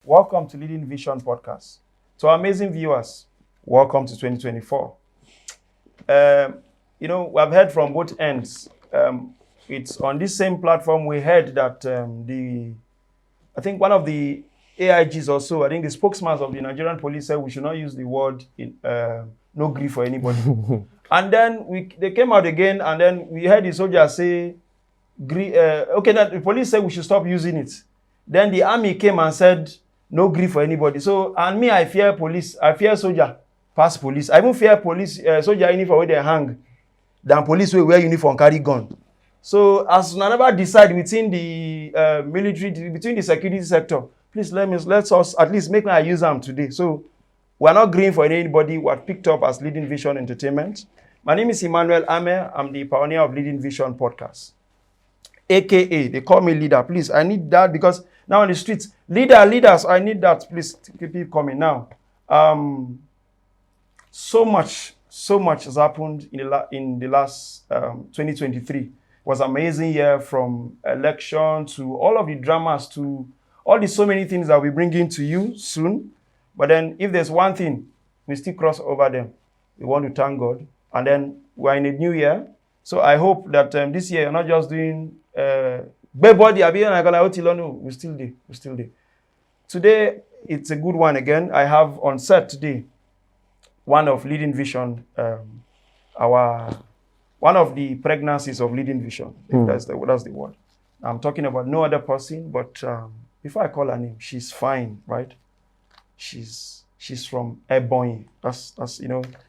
Welcome to Leading Vision Podcast. To our amazing viewers, welcome to 2024. I've heard from both ends. It's on this same platform we heard that I think one of the AIGs also, I think the spokesman of the Nigerian police said we should not use the word no grief for anybody. And then they came out again, and then we heard the soldiers say, the police said we should stop using it. Then the army came and said, no grief for anybody. So, and me, I fear police. I fear soldier past police. I even fear police, soldier uniform where they hang, than police where wear uniform, carry gun. So, as never decide within the military, between the security sector, please let us at least make my use them today. So, we're not grieving for anybody. We're picked up as Leading Vision Entertainment. My name is Emmanuel Ame. I'm the pioneer of Leading Vision Podcast. AKA, they call me leader. Please, I need that because now on the streets, leaders, I need that. Please keep coming now. So much has happened in the last 2023. It was an amazing year, from election to all of the dramas to all the so many things that we're bringing to you soon. But then if there's one thing, we still cross over them. We want to thank God. And then we're in a new year. So I hope that this year you're not just doing body, we still do. Today, it's a good one again. I have on set today one of Leading Vision, one of the pregnancies of Leading Vision. If that's the word. I'm talking about no other person, but before I call her name, she's fine, right? She's from Ebonyi. That's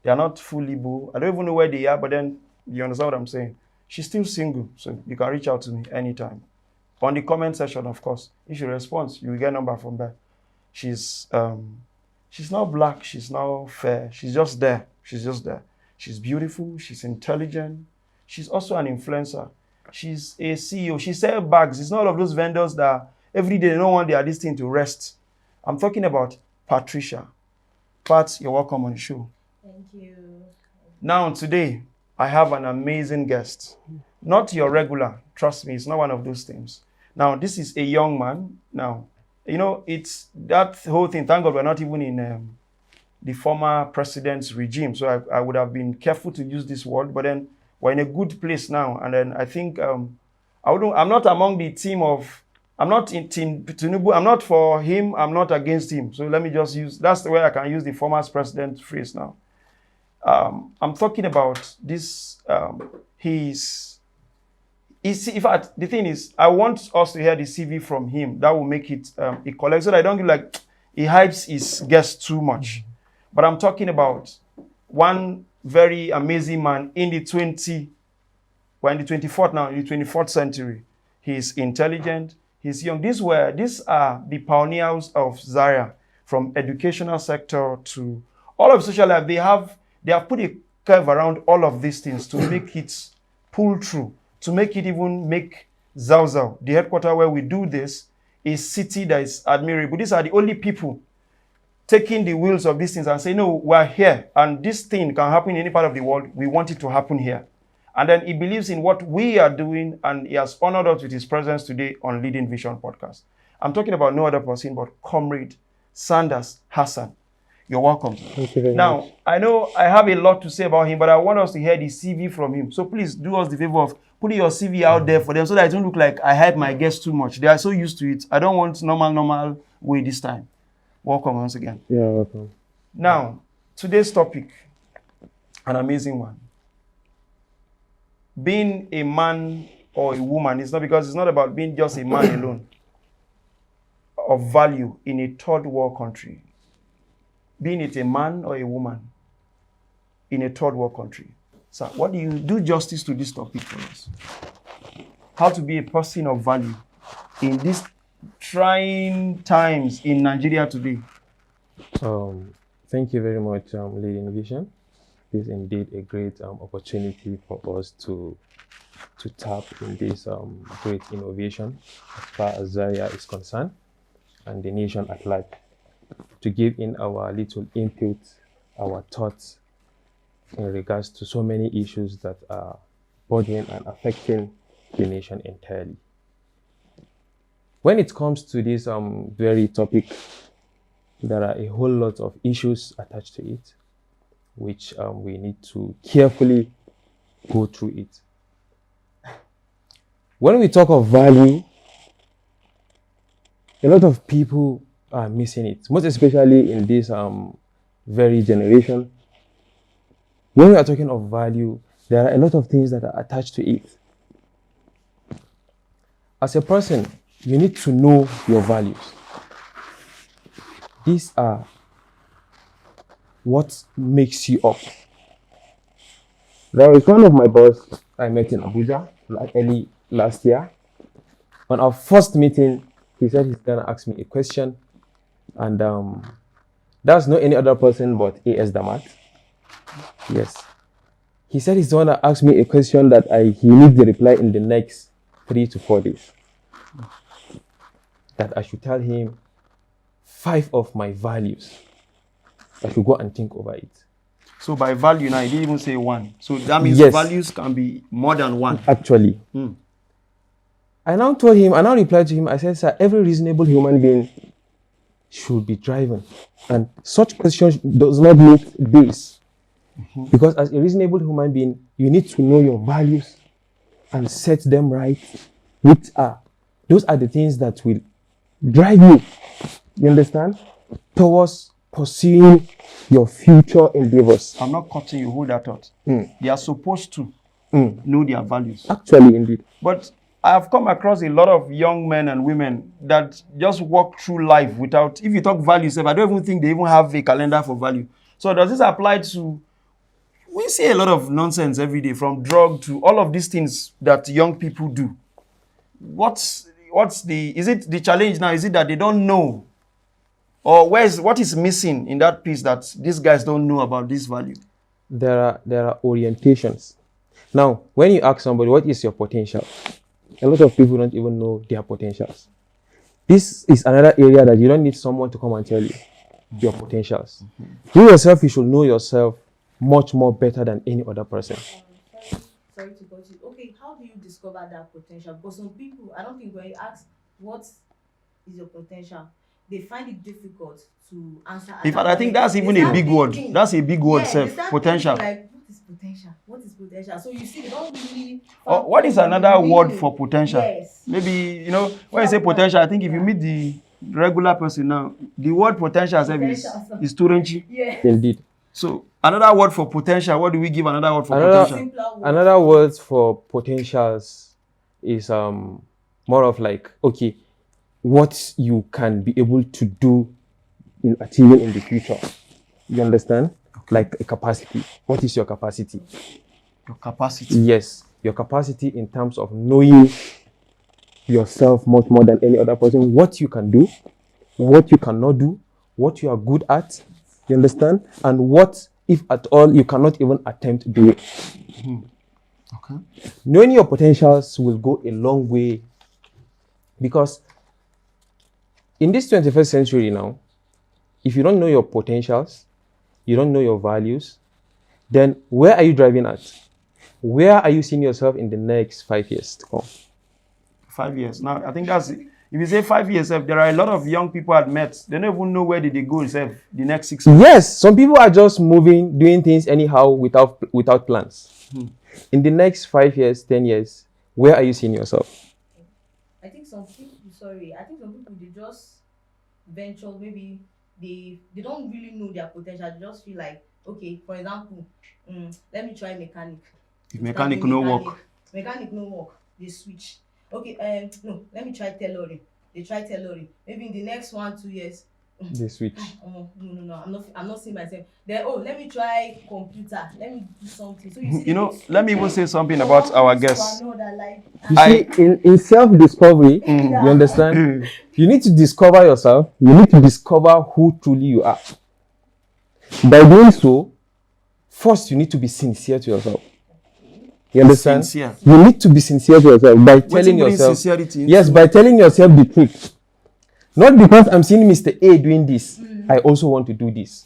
they are not full Igbo. I don't even know where they are, but then you understand what I'm saying. She's still single, so you can reach out to me anytime. On the comment section, of course. If you respond, you will get a number from there. She's not black, she's not fair. She's just there. She's beautiful, she's intelligent. She's also an influencer. She's a CEO. She sells bags. It's not all of those vendors that every day they don't want their this thing to rest. I'm talking about Patricia. Pat, you're welcome on the show. Thank you. Now, today, I have an amazing guest. Not your regular. Trust me, it's not one of those things. Now, this is a young man. Now, it's that whole thing. Thank God we're not even in the former president's regime. So I would have been careful to use this word. But then we're in a good place now. And then I think I'm not among the team of... I'm not in Team Tinubu. I'm not for him. I'm not against him. So let me just use... That's the way I can use the former president phrase now. I'm talking about this. In fact, the thing is, I want us to hear the CV from him. That will make it a collect, so that I don't feel like he hypes his guests too much. But I'm talking about one very amazing man in the 24th now, in the 24th century. He's intelligent. He's young. These are the pioneers of Zaria, from educational sector to all of social life. They have put a curve around all of these things to make it pull through, to make it even make Zauzau, the headquarters where we do this, a city that is admirable. These are the only people taking the wheels of these things and saying, no, we're here, and this thing can happen in any part of the world. We want it to happen here. And then he believes in what we are doing, and he has honored us with his presence today on Leading Vision Podcast. I'm talking about no other person but Comrade Sandas Hassan. You're welcome. Thank you very much. Now, I know I have a lot to say about him, but I want us to hear the CV from him. So please do us the favor of putting your CV out there for them so that it don't look like I hype my guests too much. They are so used to it. I don't want normal way this time. Welcome once again. Yeah, welcome. Now, today's topic, an amazing one. Being a man or a woman, it's not about being just a man alone, of value in a third world country. Being it a man or a woman in a third world country. So what do you do justice to this topic for us? How to be a person of value in these trying times in Nigeria today. Thank you very much, Leading Vision. This is indeed a great opportunity for us to tap in this great innovation as far as Zaria is concerned and the nation at large, to give in our little input, our thoughts in regards to so many issues that are bothering and affecting the nation entirely. When it comes to this very topic, there are a whole lot of issues attached to it, which we need to carefully go through it. When we talk of value, a lot of people are missing it, most especially in this very generation. When we are talking of value, there are a lot of things that are attached to it. As a person, you need to know your values. These are what makes you up. There was one of my boss I met in Abuja early last year. On our first meeting, he said he's gonna ask me a question, and that's not any other person but A.S. Damat. Yes. He said he's gonna ask me a question that he needs the reply in the next 3 to 4 days. That I should tell him 5 of my values. I should go and think over it. So by value now, he didn't even say 1. So that means Yes. values can be more than 1. Actually. I now told him, I now replied to him, I said, sir, every reasonable human being should be driving. And such questions does not make this. Because as a reasonable human being, you need to know your values and set them right, those are the things that will drive you, you understand, towards pursuing your future endeavors. I'm not cutting you, hold that thought. They are supposed to know their values. Actually, indeed. But I have come across a lot of young men and women that just walk through life without, if you talk values, I don't even think they even have a calendar for value. So does this apply to, we see a lot of nonsense every day, from drug to all of these things that young people do. Is it the challenge now? Is it that they don't know? Or what is missing in that piece that these guys don't know about this value? There are orientations. Now, when you ask somebody, what is your potential? A lot of people don't even know their potentials. This is another area that you don't need someone to come and tell you your potentials. You yourself, you should know yourself much more better than any other person. Sorry to cut you. Okay, how do you discover that potential? Because some people, I don't think when you ask what is your potential, they find it difficult to answer. In fact, I think that's even a big word. That's a big word, potential. Like, what is potential? What is potential? So you see, they don't really. What is another word for potential? Yes. Maybe, when you say potential, I think if you meet the regular person now, the word potential is turenchi. Yeah. Indeed. So another word for potential, what do we give another word for potential? Another word for potentials is more of like, okay, what you can be able to do in achieving in the future. You understand? Okay. Like a capacity. What is your capacity? Your capacity? Yes. Your capacity in terms of knowing yourself much more than any other person. What you can do, what you cannot do, what you are good at. You understand? And what, if at all, you cannot even attempt doing. Okay. Knowing your potentials will go a long way, because in this 21st century now, if you don't know your potentials, you don't know your values, then where are you driving at? Where are you seeing yourself in the next 5 years to come? 5 years. Now, I think that's it. If you say 5 years, there are a lot of young people I've met. They don't even know where did they go the next 6 months. Yes, some people are just moving, doing things anyhow without plans. In the next 5 years, 10 years, where are you seeing yourself? I think some people, they just venture, maybe they don't really know their potential. They just feel like, okay, for example, let me try mechanic. If mechanic no work, they switch. Okay, no, let me try tailoring. They try tailoring. Maybe in the next 1-2 years, they switch. No, I'm not seeing myself. Then let me try computer. Let me do something. So let me even say something about our guests. You see, in self-discovery, you understand? You need to discover yourself. You need to discover who truly you are. By doing so, first you need to be sincere to yourself. You understand? Sincere. You need to be sincere to yourself by telling yourself. Yes, by telling yourself the truth. Not because I'm seeing Mr. A doing this, I also want to do this.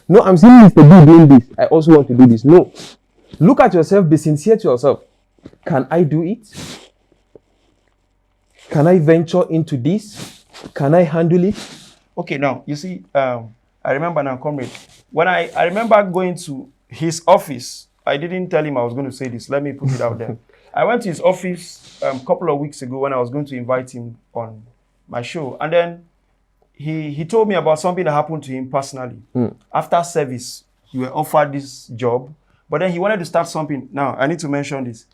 No, I'm seeing Mr. B doing this, I also want to do this. No. Look at yourself, be sincere to yourself. Can I do it? Can I venture into this? Can I handle it? Okay, now, you see, I remember now, comrade, when I remember going to his office, I didn't tell him I was going to say this. Let me put it out there. I went to his office a couple of weeks ago when I was going to invite him on my show. And then he told me about something that happened to him personally. After service, you were offered this job, but then he wanted to start something. Now, I need to mention this.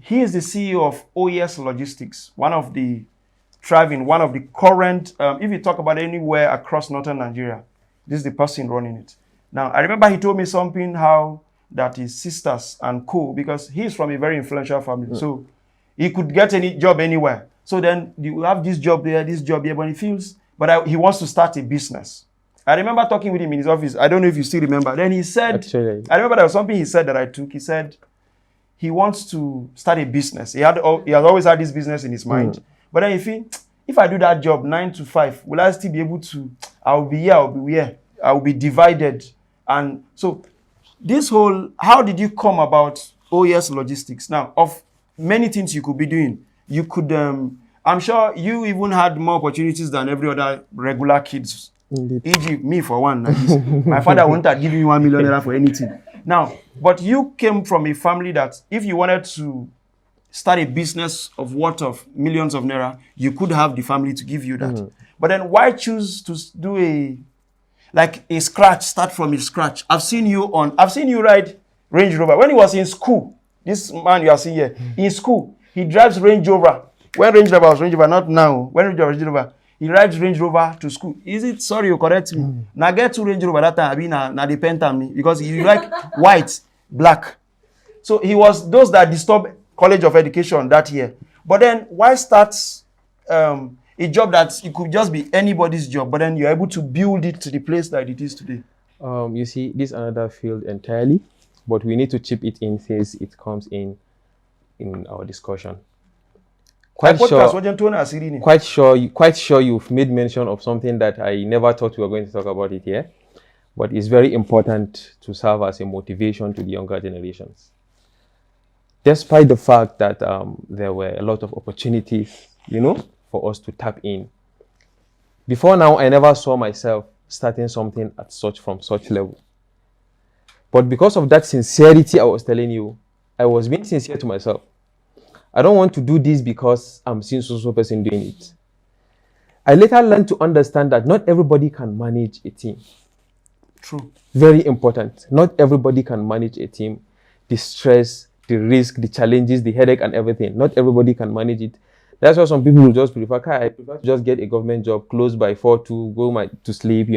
He is the CEO of OES Logistics, one of the current, if you talk about anywhere across northern Nigeria, this is the person running it. Now, I remember he told me something how that his sisters and co, because he's from a very influential family, so he could get any job anywhere. So then you have this job there, but he feels, he wants to start a business. I remember talking with him in his office. I don't know if you still remember. Then he said, actually, I remember there was something he said that I took. He said he wants to start a business. He has always had this business in his mind. But then if I do that job 9 to 5, will I still be able to? I'll be here. I'll be divided. And so this whole, how did you come about OES Logistics? Now, of many things you could be doing, you could, I'm sure you even had more opportunities than every other regular kids. E.g., me for one. My father wouldn't have given me $1 million for anything. Now, but you came from a family that if you wanted to start a business of worth of millions of naira, you could have the family to give you that. But then why choose to do start from a scratch? I've seen you ride Range Rover. When he was in school, this man you are seeing here, in school, he drives Range Rover. When Range Rover was Range Rover, not now. When Range Rover was Range Rover, he rides Range Rover to school. Is it? Sorry, you correct me. Now get to Range Rover that time, I mean, na the Penta because he like white, black. So he was those that disturbed College of Education that year. But then why start a job that it could just be anybody's job, but then you're able to build it to the place that it is today? You see, this is another field entirely, but we need to chip it in since it comes in our discussion. Quite sure you've made mention of something that I never thought we were going to talk about it here, but it's very important to serve as a motivation to the younger generations. Despite the fact that there were a lot of opportunities, for us to tap in. Before now, I never saw myself starting something from such level. But because of that sincerity I was telling you, I was being sincere to myself. I don't want to do this because I'm seeing so person doing it. I later learned to understand that not everybody can manage a team. True. Very important. Not everybody can manage a team. The stress, the risk, the challenges, the headache and everything. Not everybody can manage it. That's why some people will just prefer, I prefer to just get a government job, close by 4 to go to sleep,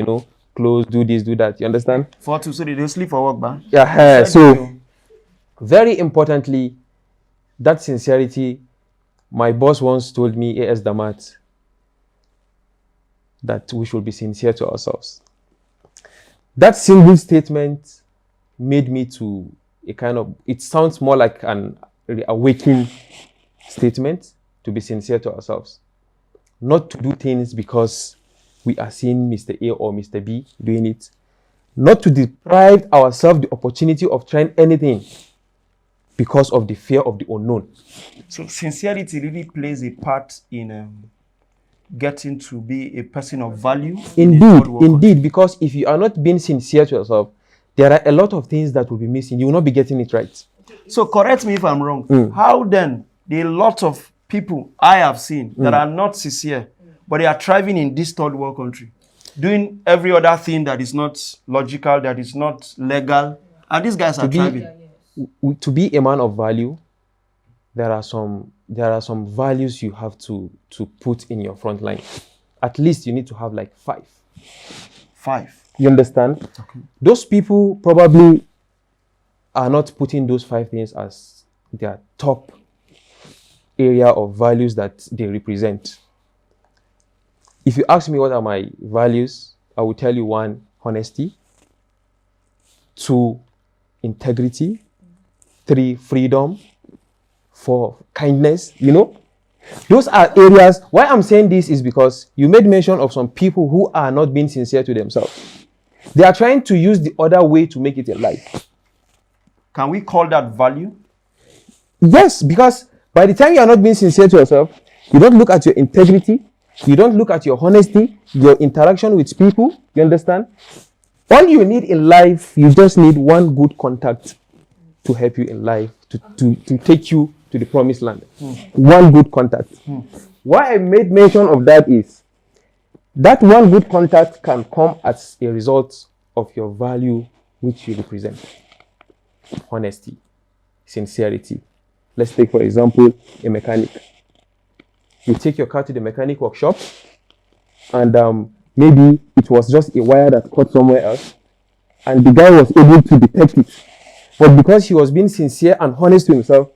close, do this, do that. You understand? 4 to, so they don't sleep for work, man. Yeah, so very importantly, that sincerity, my boss once told me, A.S. Damat, that we should be sincere to ourselves. That single statement made me to it sounds more like an awakening statement, to be sincere to ourselves. Not to do things because we are seeing Mr. A or Mr. B doing it. Not to deprive ourselves the opportunity of trying anything because of the fear of the unknown. So sincerity really plays a part in getting to be a person of value. Indeed, because if you are not being sincere to yourself, there are a lot of things that will be missing. You will not be getting it right. So correct me if I'm wrong. How then a lot of people I have seen that are not sincere, but they are thriving in this third world country, doing every other thing that is not logical, that is not legal, and these guys are thriving. To be a man of value, there are some values you have to put in your front line. At least you need to have like 5. 5. You understand? Okay. Those people probably are not putting those 5 things as their top area of values that they represent. If you ask me what are my values, I will tell you 1, honesty, 2, integrity, 3, freedom, 4, kindness. Those are areas. Why I'm saying this is because you made mention of some people who are not being sincere to themselves. They are trying to use the other way to make it a life. Can we call that value? Yes, because by the time you are not being sincere to yourself, You don't look at your integrity. You don't look at your honesty, your interaction with people. You understand? All you need in life, you just need one good contact to help you in life, to take you to the promised land. One good contact. Why I made mention of that is that one good contact can come as a result of your value which you represent. Honesty, sincerity. Let's take, for example, a mechanic. You take your car to the mechanic workshop and maybe it was just a wire that caught somewhere else and the guy was able to detect it. But because he was being sincere and honest to himself,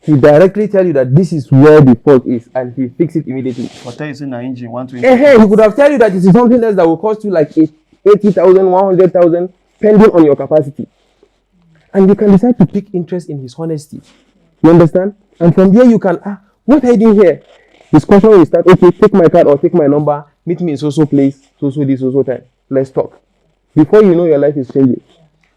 he directly tell you that this is where the fault is and he fix it immediately. But tell you in the engine 120. He could have tell you that it is something else that will cost you like 80,000, 100,000, depending on your capacity. And you can decide to pick interest in his honesty. You understand? And from there you can, what are you doing here? Discussion will start, okay, take my card or take my number, meet me in so place, so this, so time. Let's talk. Before you know, your life is changing.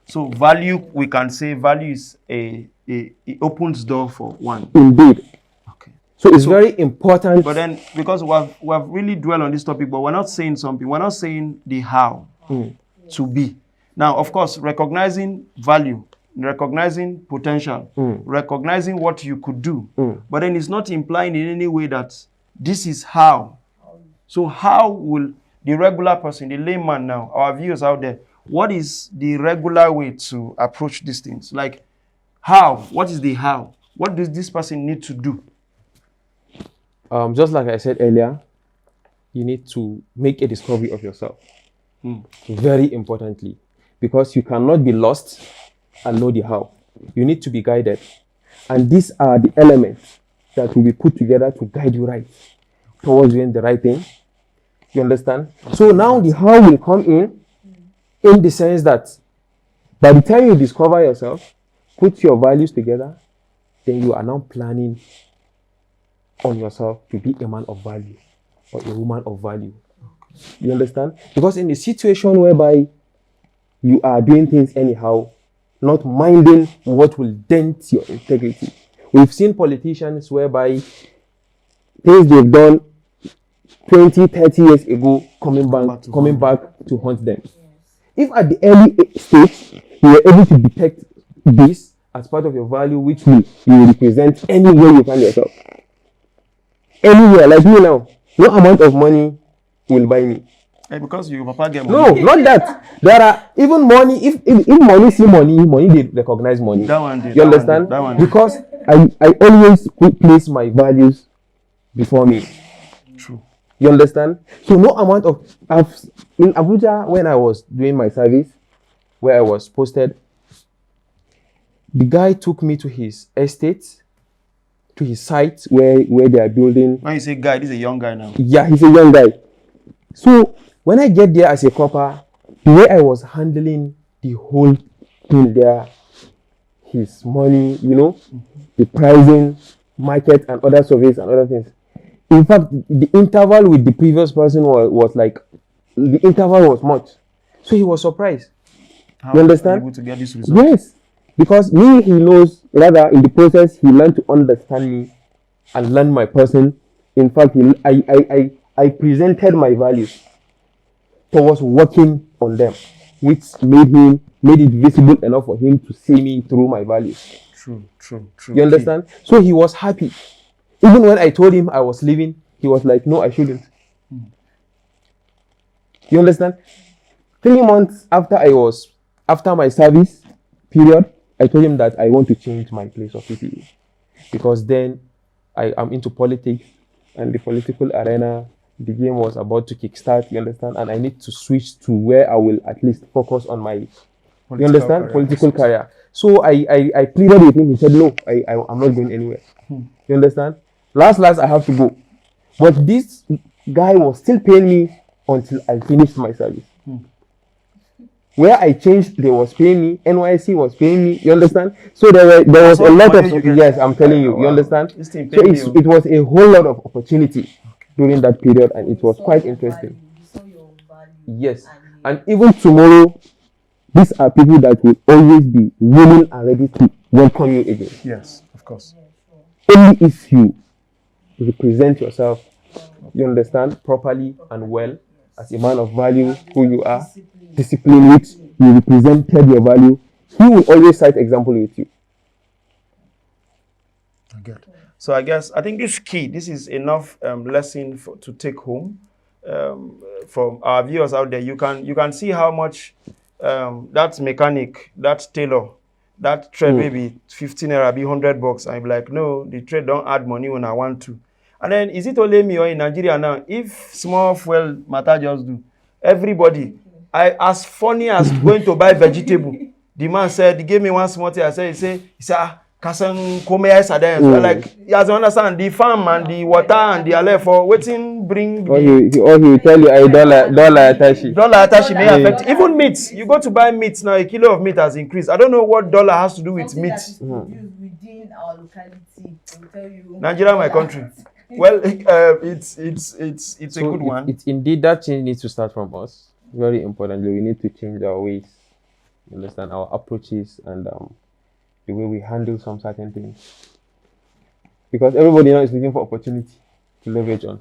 So value, we can say value is it opens door for one. Indeed. Okay. So it's very important. But then, because we have really dwelled on this topic, but we're not saying something. We're not saying the how to be. Now, of course, recognizing value, recognizing potential, recognizing what you could do. But then it's not implying in any way that this is how. So how will the regular person, the layman now, our viewers out there, what is the regular way to approach these things? Like how? What is the how? What does this person need to do? Just like I said earlier, you need to make a discovery of yourself. Very importantly, because you cannot be lost and know the how. You need to be guided. And these are the elements that will be put together to guide you right towards doing the right thing. You understand? So now the how will come in the sense that by the time you discover yourself, put your values together, then you are now planning on yourself to be a man of value or a woman of value. You understand? Because in a situation whereby you are doing things anyhow, not minding what will dent your integrity. We've seen politicians whereby things they've done 20, 30 years ago coming back to haunt them. If at the early stage you were able to detect this as part of your value, which you represent anywhere you find yourself. Anywhere, like me now, no amount of money will buy me. Because you papa get money. No, not that. There are even money. If money see money they recognize money. That one did. You understand? That one because I always place my values before me. True. You understand? So no amount of in Abuja when I was doing my service, where I was posted, the guy took me to his estate, to his site where they are building. When you say guy, this is a young guy now. Yeah, he's a young guy. So when I get there as a copper, the way I was handling the whole thing there, his money, the pricing, market and other surveys and other things. In fact, the interval with the previous person was like, the interval was much. So he was surprised. How you understand? able to get this result? Yes. Because he knows, rather in the process, he learned to understand me and learn my person. In fact, I presented my values towards working on them, which made it visible enough for him to see me through my values. True. You understand? So he was happy. Even when I told him I was leaving, he was like, no, I shouldn't. You understand? 3 months after my service period, I told him that I want to change my place of PPE. Because then I am into politics and the political arena, the game was about to kickstart, you understand? And I need to switch to where I will at least focus on my political career. So I pleaded with him. He said, no, I'm not going anywhere. You understand? Last, I have to go. But this guy was still paying me until I finished my service. Where I changed, they was paying me. NYC was paying me. You understand? So there was a lot of, yes, I'm telling you. You understand? So it was a whole lot of opportunity during that period, and it was quite interesting. Yes. And even tomorrow, these are people that will always be willing and ready to welcome you again. Yes, of course. Only if you represent yourself, you understand, properly and well, as a man of value, who you are, discipline which you represented your value, he will always cite example with you. Good. So I think this key, this is enough lesson to take home from our viewers out there. You can see how much that mechanic, that tailor, that trade maybe 15 naira, be $100, I'm like, no, the trade don't add money when I want to. And then is it only me or in Nigeria now? If small fuel matter just do, everybody, as funny as going to buy vegetable, the man said, he gave me one small thing. I said, he said, Kasan Komeas are there. Like, you have to understand the farm and the water and the ale for waiting bring. Or he tell you a dollar attache. Dollar attache may affect even meat. You go to buy meat now, a kilo of meat has increased. I don't know what dollar has to do with meat. That is produced within our locality. I'll tell you. Nigeria, my country. Well, it's a good one. It's indeed that change needs to start from us. Very importantly, we need to change our ways. You understand our approaches and the way we handle some certain things, because everybody now is looking for opportunity to leverage on.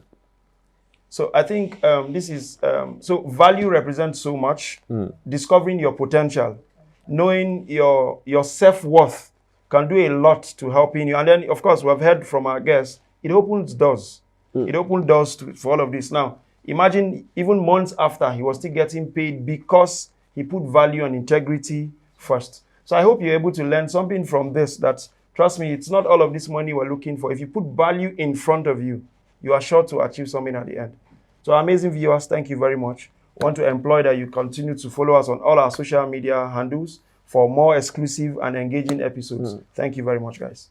So I think this is so value represents so much. Discovering your potential, knowing your self-worth can do a lot to helping you. And then of course we've heard from our guests, it opens doors. It opened doors for all of this. Now imagine even months after, he was still getting paid because he put value and integrity first. So I hope you're able to learn something from this, that, trust me, it's not all of this money we're looking for. If you put value in front of you, you are sure to achieve something at the end. So amazing viewers, thank you very much. I want to employ that you continue to follow us on all our social media handles for more exclusive and engaging episodes. Thank you very much, guys.